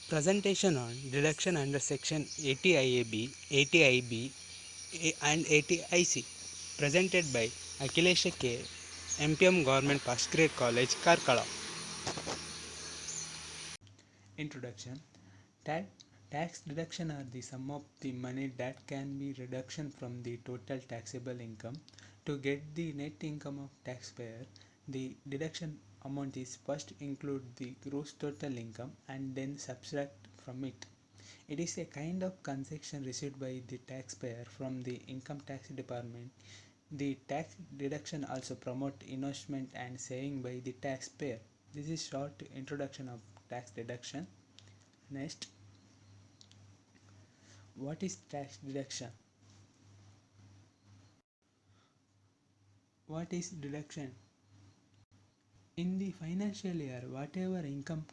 Presentation on deduction under Section 80IAB, 80IB, and 80IC. Presented by Akhilesh K. MPM Government First Grade College, Karkala. Introduction. Ta- Tax deduction are the sum of the money that can be reduction from the total taxable income. To get the net income of taxpayer, the deduction amount is first include the gross total income and then subtract from it. It is a kind of concession received by the taxpayer from the income tax department. The tax deduction also promote investment and saving by the taxpayer. This is short introduction of tax deduction. Next, what is tax deduction? What is deduction? In the financial year, whatever income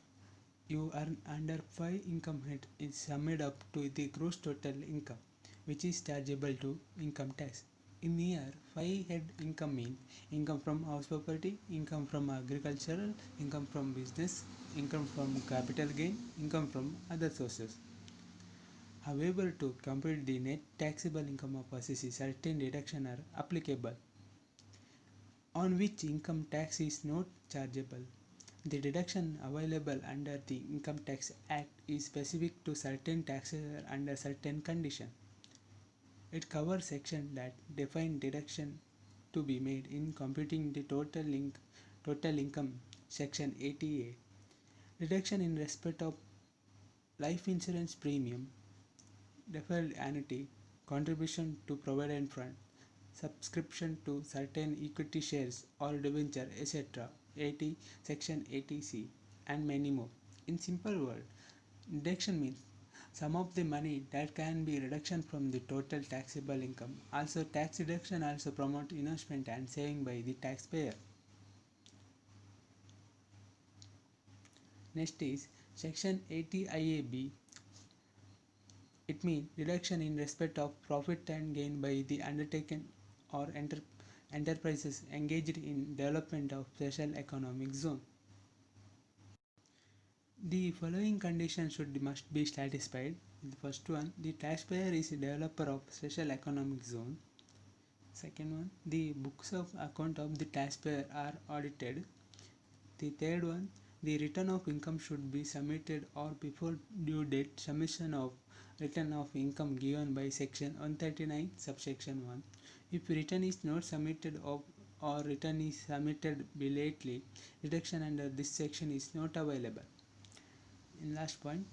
you earn under 5 income head is summed up to the gross total income, which is chargeable to income tax. In the year, 5 head income means income from house property, income from agricultural, income from business, income from capital gain, income from other sources. However, to compute the net taxable income of assessee, certain deductions are applicable, on which income tax is not chargeable. The deduction available under the Income Tax Act is specific to certain taxes under certain conditions. It covers sections that define deduction to be made in computing the total income, section 80A. Deduction in respect of life insurance premium, deferred annuity, contribution to provident fund, subscription to certain equity shares or debenture, etc. 80 section 80C and many more. In simple word, deduction means sum of the money that can be reduction from the total taxable income. Also, tax deduction also promote investment and saving by the taxpayer. Next is section 80 IAB. It means deduction in respect of profit and gain by the undertaken or enterprises engaged in development of special economic zone. The following conditions must be satisfied. The first one, the taxpayer is a developer of special economic zone. Second one, the books of account of the taxpayer are audited. The third one, the return of income should be submitted or before due date submission of return of income given by section 139 subsection 1. If return is not submitted or return is submitted belatedly, deduction under this section is not available. In last point,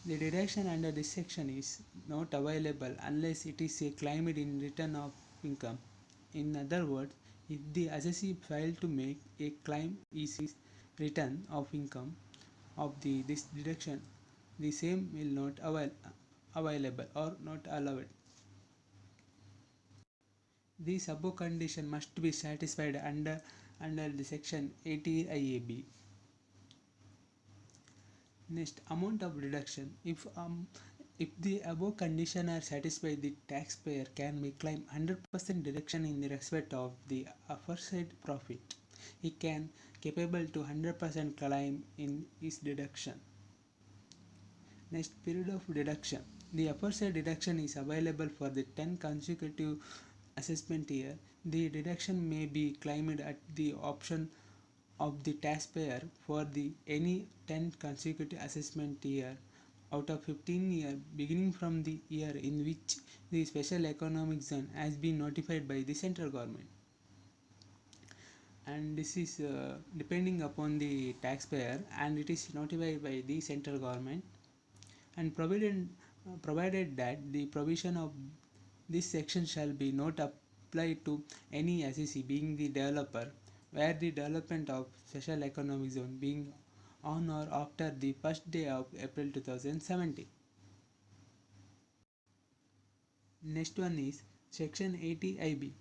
the deduction under this section is not available unless it is claimed in return of income. In other words, if the assessee failed to make a claim is his return of income of this deduction, the same will not available or not allowed. These above condition must be satisfied under the section 80 IAB. Next, amount of deduction. If the above condition are satisfied, the taxpayer can be claim 100% deduction in the respect of the aforesaid profit. He can capable to 100% claim in his deduction. Next, period of deduction. The aforesaid deduction is available for the 10 consecutive assessment year. The deduction may be claimed at the option of the taxpayer for the any 10 consecutive assessment year out of 15 years beginning from the year in which the special economic zone has been notified by the central government, and this is depending upon the taxpayer, and it is notified by the central government, and provided that the provision of this section shall be not applied to any assessee being the developer where the development of special economic zone being on or after the first day of April 2017. Next one is section 80 IB.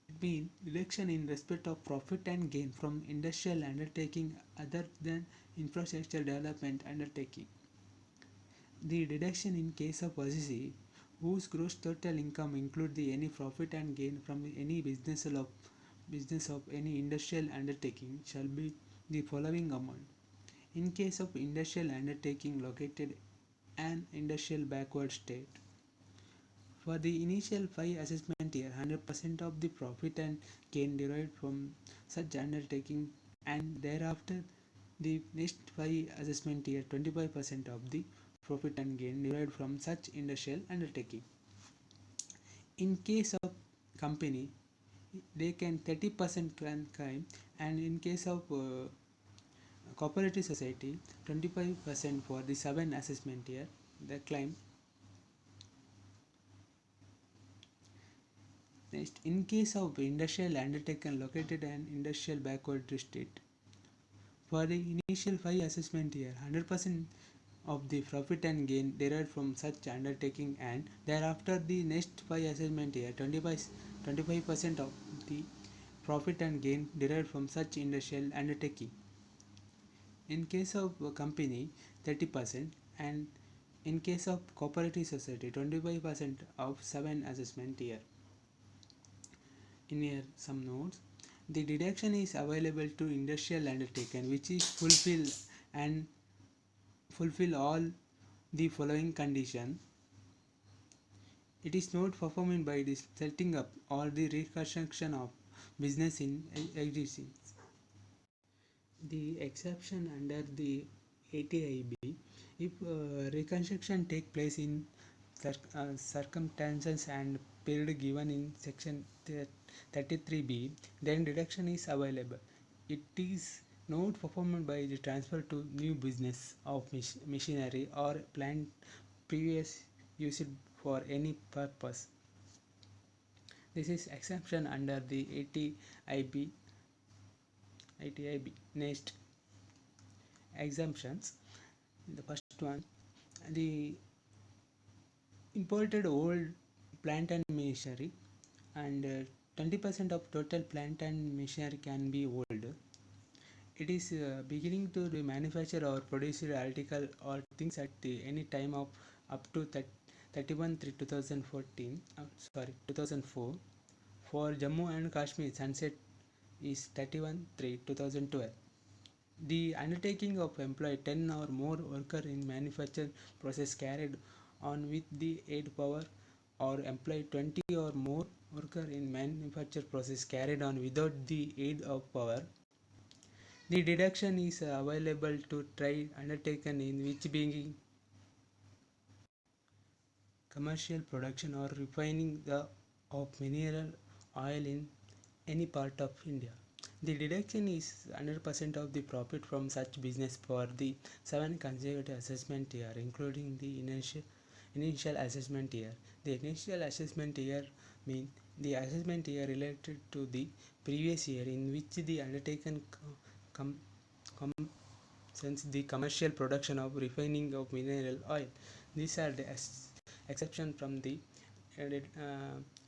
It means deduction in respect of profit and gain from industrial undertaking other than infrastructure development undertaking. The deduction in case of assessee whose gross total income include the any profit and gain from any business of any industrial undertaking shall be the following amount. In case of industrial undertaking located an industrial backward state. For the initial 5 assessment year, 100% of the profit and gain derived from such undertaking, and thereafter the next 5 assessment year 25% of the profit and gain derived from such industrial undertaking. In case of company, they can 30% can claim, and in case of cooperative society 25% for the 7 assessment year the claim. Next, in case of industrial undertaking located an industrial backward state, for the initial 5 assessment year 100% of the profit and gain derived from such undertaking, and thereafter the next 5 assessment year 25% of the profit and gain derived from such industrial undertaking. In case of a company 30%, and in case of cooperative society 25% of 7 assessment year. In here some notes. The deduction is available to industrial undertaking which is fulfill all the following condition. It is not performed by the setting up or the reconstruction of business in existence. The exception under the ATIB, if reconstruction take place in circumstances and period given in section 33B, then deduction is available. It is not performed by the transfer to new business of machinery or plant previous used for any purpose. This is exception under the ATIB. Next, exemptions. The first one, the imported old plant and machinery, and 20% of total plant and machinery can be old. It is beginning to the manufacture or produce article or things at any time of up to 31/3/2014. 2004. For Jammu and Kashmir, sunset is 31/3/2012. The undertaking of employ 10 or more workers in manufacturing process carried on with the aid power, or employ 20 or more workers in manufacture process carried on without the aid of power. The deduction is available to trade undertaken in which being commercial production or refining of mineral oil in any part of India. The deduction is 100% of the profit from such business for the 7 consecutive assessment year, including the initial assessment year. The initial assessment year means the assessment year related to the previous year in which the undertaken since the commercial production of refining of mineral oil. These are the exception from the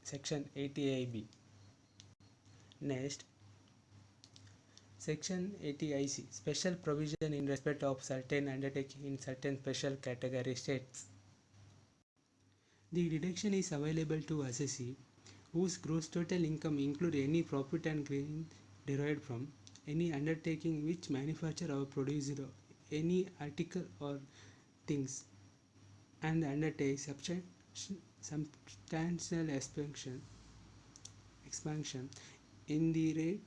section ATIB. Next, section 80IC, special provision in respect of certain undertaking in certain special category states. The deduction is available to assessee whose gross total income include any profit and gain derived from any undertaking which manufacture or produce any article or things, and undertake substantial expansion in the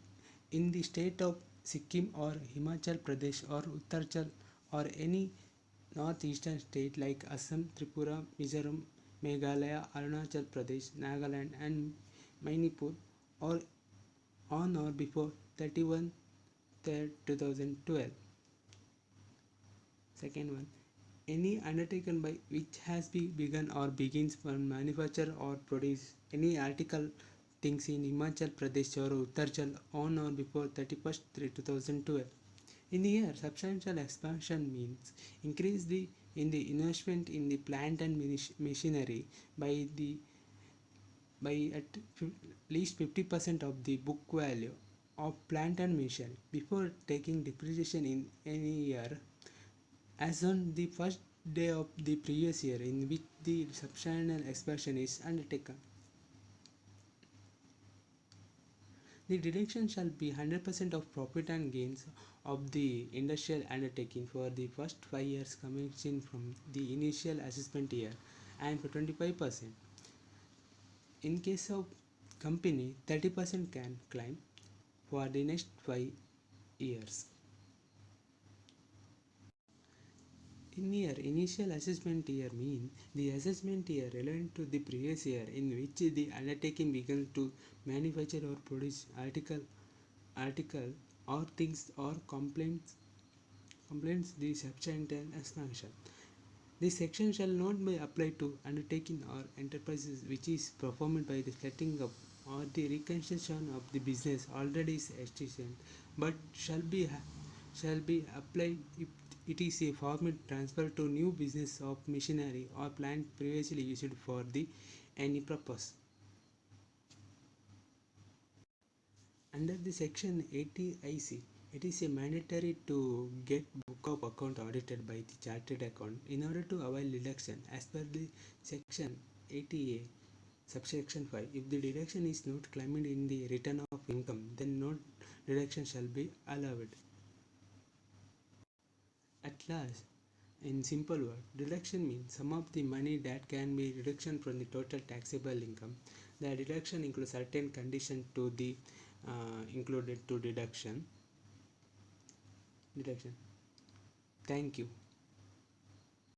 state of Sikkim or Himachal Pradesh or Uttarachal or any northeastern state like Assam, Tripura, Mizoram, Meghalaya, Arunachal Pradesh, Nagaland and Manipur, or on or before 31/3/2012. Second one, any undertaken by which has been begun or begins from manufacture or produce any article things in Himachal Pradesh or Uttarachal on or before 31/3/2012. In the year, substantial expansion means increase in the investment in the plant and machinery by at least 50% of the book value of plant and machinery before taking depreciation in any year as on the first day of the previous year in which the substantial expansion is undertaken. The deduction shall be 100% of profit and gains of the industrial undertaking for the first 5 years commencing from the initial assessment year, and for 25%. In case of company, 30% can claim for the next 5 years. In year, initial assessment year means the assessment year relevant to the previous year in which the undertaking began to manufacture or produce article or things or complaints the substantial expansion. This section shall not be applied to undertaking or enterprises which is performed by the setting up or the reconstruction of the business already established, but shall be applied if it is a formal transfer to new business of machinery or plant previously used for the any purpose. Under the section 80 IC, it is a mandatory to get book of account audited by the chartered account in order to avail deduction as per the section 80A subsection 5. If the deduction is not claimed in the return of income, then no deduction shall be allowed. At last, in simple word, deduction means sum of the money that can be deduction from the total taxable income. The deduction includes certain conditions to the included to deduction. Thank you.